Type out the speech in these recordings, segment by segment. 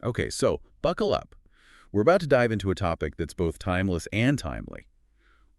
Okay, so buckle up. We're about to dive into a topic that's both timeless and timely.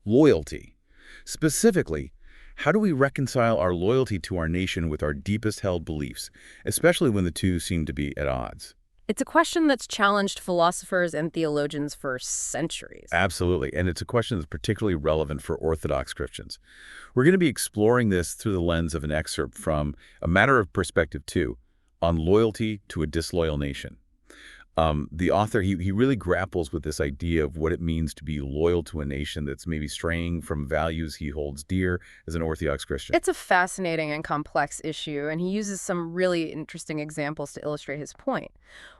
Loyalty. Specifically, how do we reconcile our loyalty to our nation with our deepest held beliefs, especially when the two seem to be at odds? It's a question that's challenged philosophers and theologians for centuries. Absolutely, and it's a question that's particularly relevant for Orthodox Christians. We're going to be exploring this through the lens of an excerpt from A Matter of Perspective 2 on loyalty to a disloyal nation. The author, he really grapples with this idea of what it means to be loyal to a nation that's maybe straying from values he holds dear as an Orthodox Christian. It's a fascinating and complex issue, and he uses some really interesting examples to illustrate his point.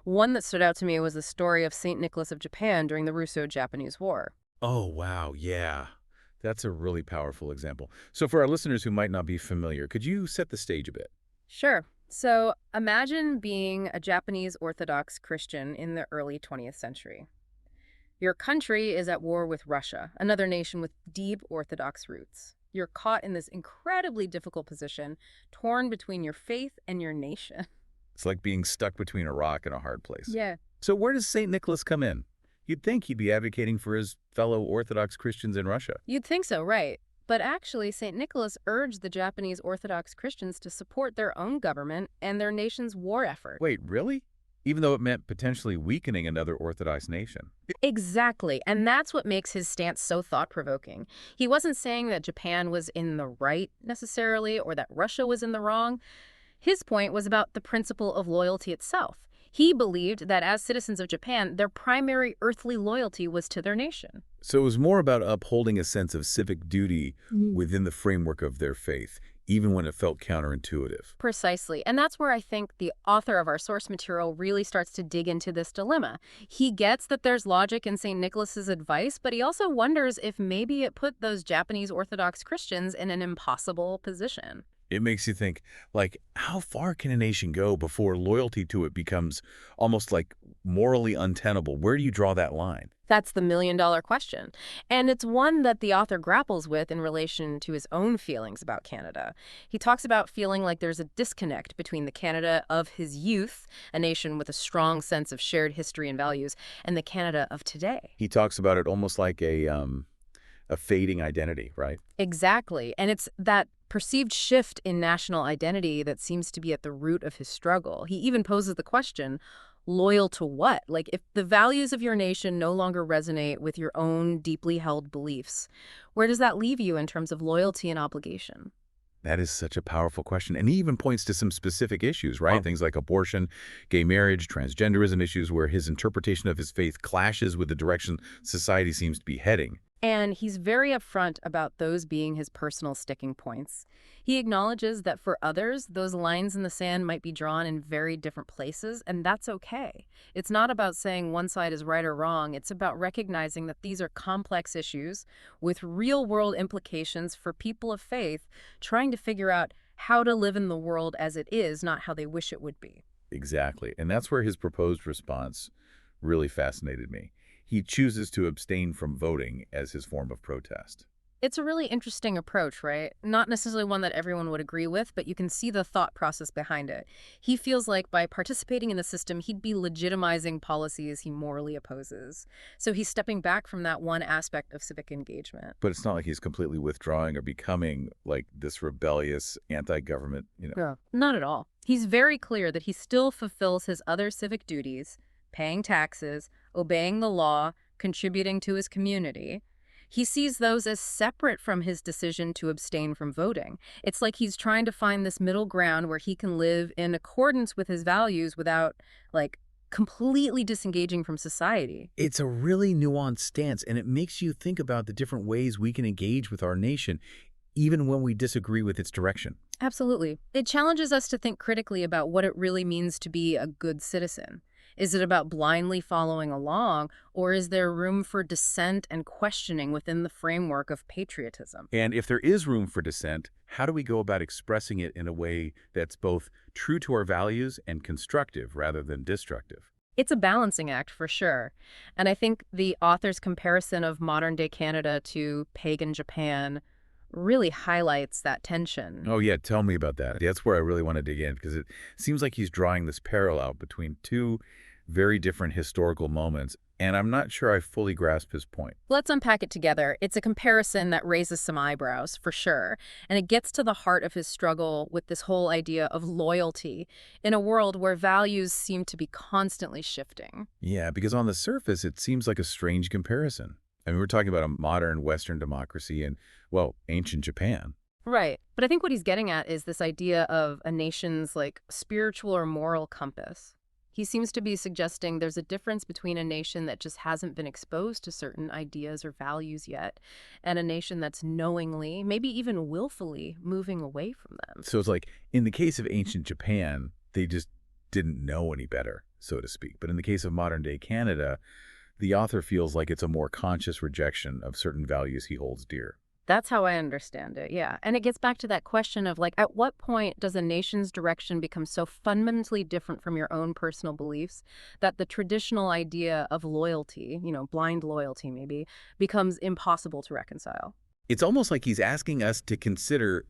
One that stood out to me was the story of St. Nicholas of Japan during the Russo-Japanese War. Oh, wow, yeah. That's a really powerful example. So for our listeners who might not be familiar, could you set the stage a bit? Sure. So imagine being a Japanese Orthodox Christian in the early 20th century. Your country is at war with Russia, another nation with deep Orthodox roots. You're caught in this incredibly difficult position, torn between your faith and your nation. It's like being stuck between a rock and a hard place. Yeah. So where does St. Nicholas come in? You'd think he'd be advocating for his fellow Orthodox Christians in Russia. You'd think so, right? But actually, St. Nicholas urged the Japanese Orthodox Christians to support their own government and their nation's war effort. Wait, really? Even though it meant potentially weakening another Orthodox nation. Exactly, and that's what makes his stance so thought-provoking. He wasn't saying that Japan was in the right, necessarily, or that Russia was in the wrong. His point was about the principle of loyalty itself. He believed that as citizens of Japan, their primary earthly loyalty was to their nation. So it was more about upholding a sense of civic duty Mm. within the framework of their faith, even when it felt counterintuitive. Precisely. And that's where I think the author of our source material really starts to dig into this dilemma. He gets that there's logic in St. Nicholas's advice, but he also wonders if maybe it put those Japanese Orthodox Christians in an impossible position. It makes you think, like, how far can a nation go before loyalty to it becomes almost like morally untenable? Where do you draw that line? That's the million-dollar question. And it's one that the author grapples with in relation to his own feelings about Canada. He talks about feeling like there's a disconnect between the Canada of his youth, a nation with a strong sense of shared history and values, and the Canada of today. He talks about it almost like a fading identity, right? Exactly. And it's that perceived shift in national identity that seems to be at the root of his struggle. He even poses the question, loyal to what? Like, if the values of your nation no longer resonate with your own deeply held beliefs, where does that leave you in terms of loyalty and obligation? That is such a powerful question. And he even points to some specific issues, right? Things like abortion, gay marriage, transgenderism issues where his interpretation of his faith clashes with the direction society seems to be heading. And he's very upfront about those being his personal sticking points. He acknowledges that for others, those lines in the sand might be drawn in very different places, and that's okay. It's not about saying one side is right or wrong. It's about recognizing that these are complex issues with real-world implications for people of faith trying to figure out how to live in the world as it is, not how they wish it would be. Exactly. And that's where his proposed response really fascinated me. He chooses to abstain from voting as his form of protest. It's a really interesting approach, right? Not necessarily one that everyone would agree with, but you can see the thought process behind it. He feels like by participating in the system, he'd be legitimizing policies he morally opposes. So he's stepping back from that one aspect of civic engagement. But it's not like he's completely withdrawing or becoming like this rebellious anti-government, Yeah. Not at all. He's very clear that he still fulfills his other civic duties, paying taxes, obeying the law, contributing to his community. He sees those as separate from his decision to abstain from voting. It's like he's trying to find this middle ground where he can live in accordance with his values without, like, completely disengaging from society. It's a really nuanced stance, and it makes you think about the different ways we can engage with our nation, even when we disagree with its direction. Absolutely. It challenges us to think critically about what it really means to be a good citizen. Is it about blindly following along, or is there room for dissent and questioning within the framework of patriotism? And if there is room for dissent, how do we go about expressing it in a way that's both true to our values and constructive rather than destructive? It's a balancing act for sure. And I think the author's comparison of modern-day Canada to pagan Japan really highlights that tension. Oh, yeah, tell me about that. That's where I really want to dig in, because it seems like he's drawing this parallel between two very different historical moments, and I'm not sure I fully grasp his point. Let's unpack it together. It's a comparison that raises some eyebrows, for sure. And it gets to the heart of his struggle with this whole idea of loyalty in a world where values seem to be constantly shifting. Yeah, because on the surface, it seems like a strange comparison. I mean, we're talking about a modern Western democracy and, well, ancient Japan. Right. But I think what he's getting at is this idea of a nation's like spiritual or moral compass. He seems to be suggesting there's a difference between a nation that just hasn't been exposed to certain ideas or values yet, and a nation that's knowingly, maybe even willfully, moving away from them. So it's like, in the case of ancient Japan, they just didn't know any better, so to speak. But in the case of modern-day Canada, the author feels like it's a more conscious rejection of certain values he holds dear. That's how I understand it, yeah. And it gets back to that question of like, at what point does a nation's direction become so fundamentally different from your own personal beliefs that the traditional idea of loyalty, blind loyalty maybe, becomes impossible to reconcile? It's almost like he's asking us to consider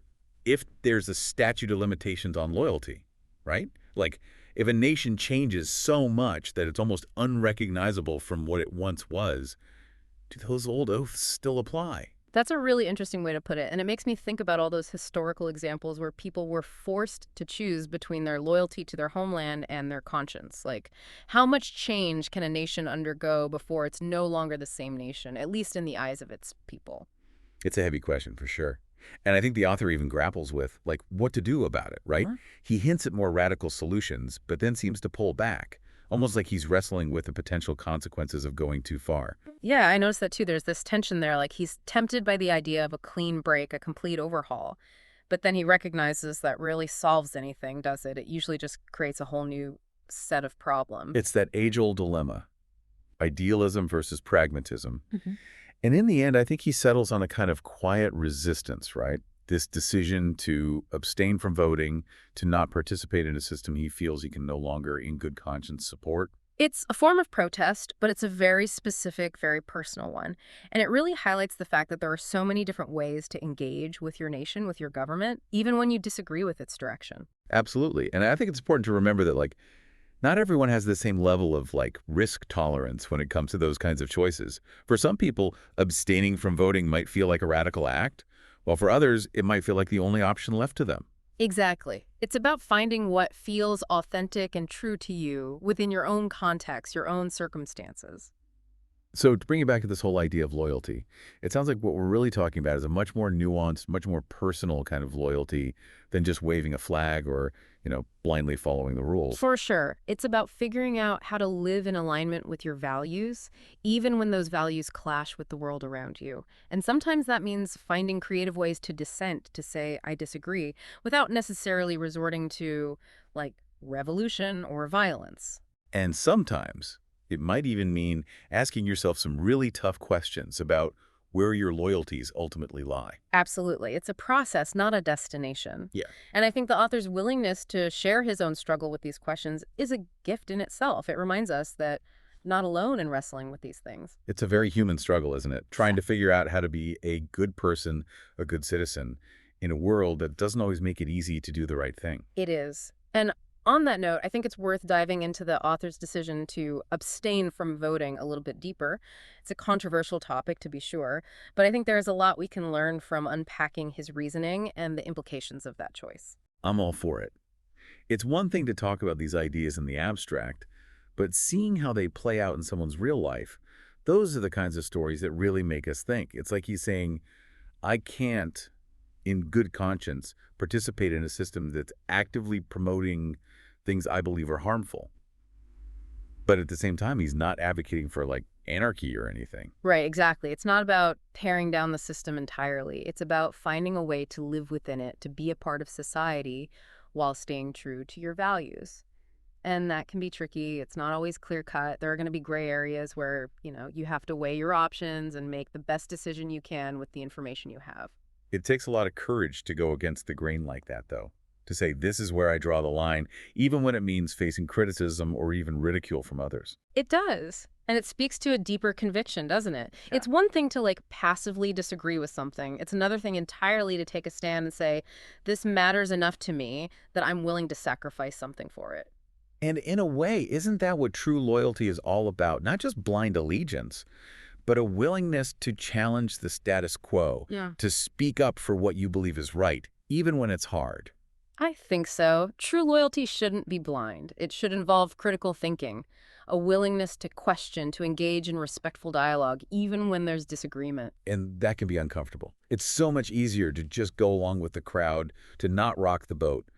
if there's a statute of limitations on loyalty, right? Like, if a nation changes so much that it's almost unrecognizable from what it once was, do those old oaths still apply? That's a really interesting way to put it, and it makes me think about all those historical examples where people were forced to choose between their loyalty to their homeland and their conscience. Like, how much change can a nation undergo before it's no longer the same nation, at least in the eyes of its people? It's a heavy question for sure. And I think the author even grapples with, like, what to do about it, right? Sure. He hints at more radical solutions, but then seems to pull back, almost like he's wrestling with the potential consequences of going too far. Yeah, I noticed that too. There's this tension there. Like, he's tempted by the idea of a clean break, a complete overhaul. But then he recognizes that really solves anything, does it? It usually just creates a whole new set of problems. It's that age-old dilemma, idealism versus pragmatism. Hmm. And in the end, I think he settles on a kind of quiet resistance, right? This decision to abstain from voting, to not participate in a system he feels he can no longer, in good conscience, support. It's a form of protest, but it's a very specific, very personal one. And it really highlights the fact that there are so many different ways to engage with your nation, with your government, even when you disagree with its direction. Absolutely. And I think it's important to remember that, like, not everyone has the same level of, like, risk tolerance when it comes to those kinds of choices. For some people, abstaining from voting might feel like a radical act, while for others, it might feel like the only option left to them. Exactly. It's about finding what feels authentic and true to you within your own context, your own circumstances. So to bring it back to this whole idea of loyalty, it sounds like what we're really talking about is a much more nuanced, much more personal kind of loyalty than just waving a flag or, blindly following the rules. For sure. It's about figuring out how to live in alignment with your values, even when those values clash with the world around you. And sometimes that means finding creative ways to dissent, to say, I disagree, without necessarily resorting to, like, revolution or violence. And sometimes it might even mean asking yourself some really tough questions about where your loyalties ultimately lie. Absolutely. It's a process, not a destination. Yeah. And I think the author's willingness to share his own struggle with these questions is a gift in itself. It reminds us that not alone in wrestling with these things. It's a very human struggle, isn't it? Trying to figure out how to be a good person, a good citizen, in a world that doesn't always make it easy to do the right thing. It is. And on that note, I think it's worth diving into the author's decision to abstain from voting a little bit deeper. It's a controversial topic, to be sure, but I think there is a lot we can learn from unpacking his reasoning and the implications of that choice. I'm all for it. It's one thing to talk about these ideas in the abstract, but seeing how they play out in someone's real life, those are the kinds of stories that really make us think. It's like he's saying, I can't, in good conscience, participate in a system that's actively promoting things I believe are harmful. But at the same time, he's not advocating for, like, anarchy or anything. Right, exactly. It's not about tearing down the system entirely. It's about finding a way to live within it, to be a part of society while staying true to your values. And that can be tricky. It's not always clear cut. There are going to be gray areas where, you have to weigh your options and make the best decision you can with the information you have. It takes a lot of courage to go against the grain like that, though. To say, this is where I draw the line, even when it means facing criticism or even ridicule from others. It does. And it speaks to a deeper conviction, doesn't it? Yeah. It's one thing to like passively disagree with something. It's another thing entirely to take a stand and say, this matters enough to me that I'm willing to sacrifice something for it. And in a way, isn't that what true loyalty is all about? Not just blind allegiance, but a willingness to challenge the status quo, Yeah. to speak up for what you believe is right, even when it's hard. I think so. True loyalty shouldn't be blind. It should involve critical thinking, a willingness to question, to engage in respectful dialogue, even when there's disagreement. And that can be uncomfortable. It's so much easier to just go along with the crowd, to not rock the boat.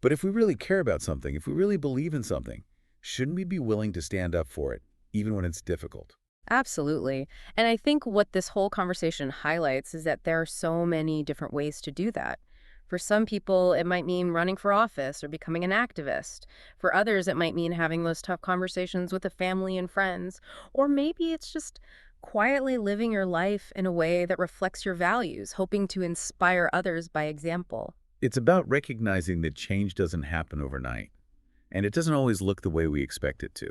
But if we really care about something, if we really believe in something, shouldn't we be willing to stand up for it, even when it's difficult? Absolutely. And I think what this whole conversation highlights is that there are so many different ways to do that. For some people, it might mean running for office or becoming an activist. For others, it might mean having those tough conversations with a family and friends. Or maybe it's just quietly living your life in a way that reflects your values, hoping to inspire others by example. It's about recognizing that change doesn't happen overnight, and it doesn't always look the way we expect it to.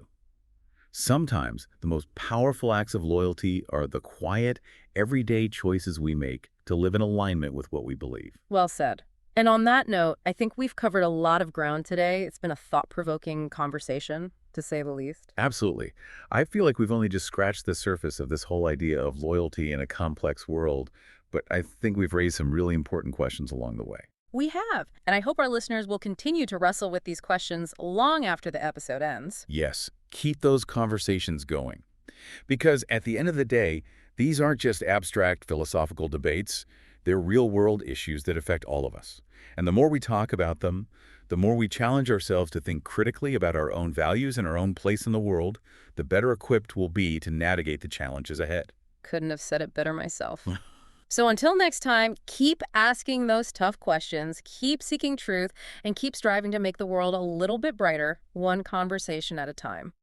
Sometimes the most powerful acts of loyalty are the quiet, everyday choices we make to live in alignment with what we believe. Well said. And on that note, I think we've covered a lot of ground today. It's been a thought-provoking conversation, to say the least. Absolutely. I feel like we've only just scratched the surface of this whole idea of loyalty in a complex world, but I think we've raised some really important questions along the way. We have, and I hope our listeners will continue to wrestle with these questions long after the episode ends. Yes, keep those conversations going. Because at the end of the day, these aren't just abstract philosophical debates. They're real-world issues that affect all of us. And the more we talk about them, the more we challenge ourselves to think critically about our own values and our own place in the world, the better equipped we'll be to navigate the challenges ahead. Couldn't have said it better myself. So until next time, keep asking those tough questions, keep seeking truth, and keep striving to make the world a little bit brighter, one conversation at a time.